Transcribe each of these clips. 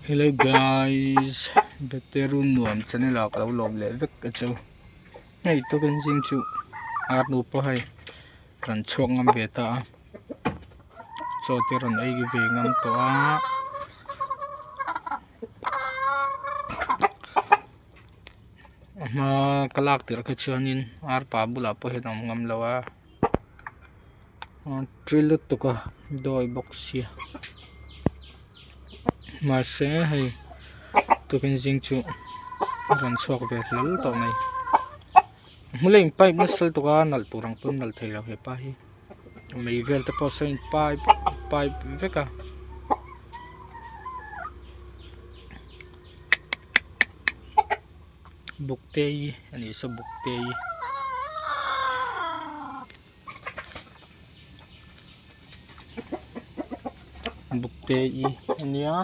Hello guys, Bettea nuam channel ak lo lom le vek ka chu. Ngay to kan jing chu ar nu po hai ran chok ngam beta. Cho te ran ai gi ve ngam to a. Ma kalak tir ka chuanin ar pa bula po he nam ngam lawa. Trilut to ka doi box ya. Ma se hai to kan jing chu ran chok ve lal to nai. Mulai pipe na sal to ka nal turang pun nal thai la he pa hi. May vel te po sain pipe veka. Bettea ani sa Bettea. Bettea ani ya.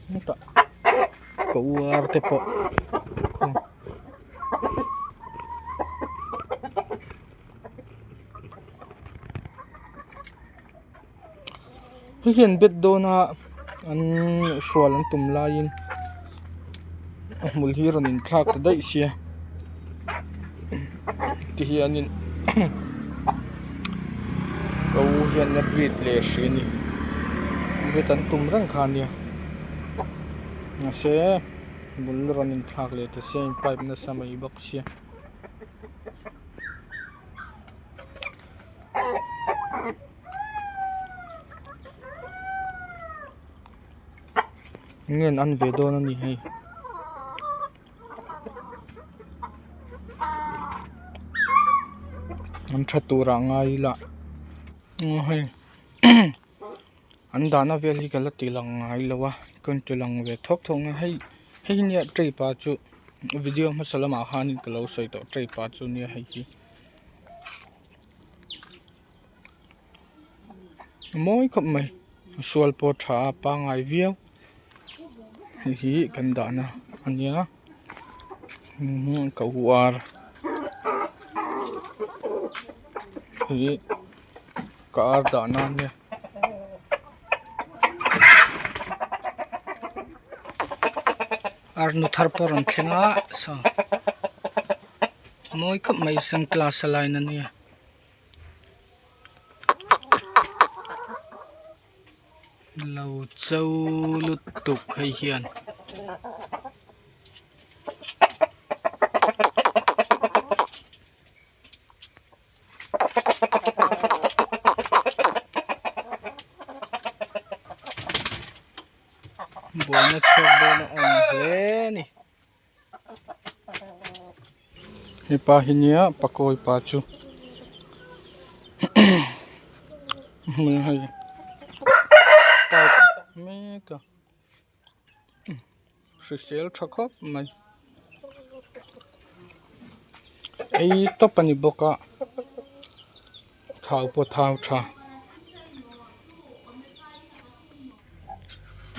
Nita. Keluar te po. Hiền biết đâu na an sual an tum lain mul hi ranin thak ta dai sia ti hianin ko hian na brit le shini betan tum rang khania na se mul ranin thak le te sen pipe na samai bak sia ngen an ve do na ni hei an thatu ra ngai la hei an dana vel hi kala tilang ngai lawa kon tilang ve thok thong hei hei nia trei pa chu video ma salama hanin kalo sai to trei pa chu nia hei hi moi khop mai sual po tha pa ngai viau hi kan dana ania kauar hi kar dana ne ar nu thar por an thenga so moi khop mai sang class line ania lâu châu lụt tục hay hiền buồn nó sâu bên nó thế nè hipa hinia pakoi pachu mình hay mega sel thakop mai ei topani boka thau po thau tha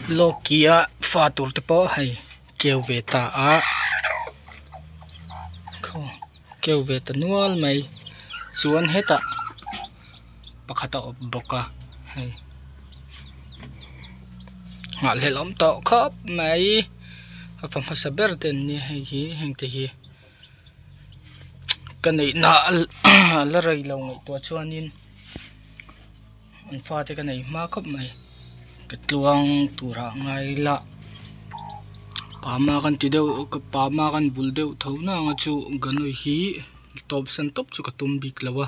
lokia fatur te po hai keu veta a kho keu veta nual mai chuan heta pakhata op boka hai ngã lệ lắm tao khóc mày phẩm hóa sa bер tên ni hay hi hành thế hi cái này nã là rầy lâu ngày tua chuan in anh pha thế cái này má khóc mày cái tuang tu ra ngay lạ pa ma kan ti deu cái pa ma kan bul deu thau na nga chu ganoi hi top san top chu ka tum bik lawa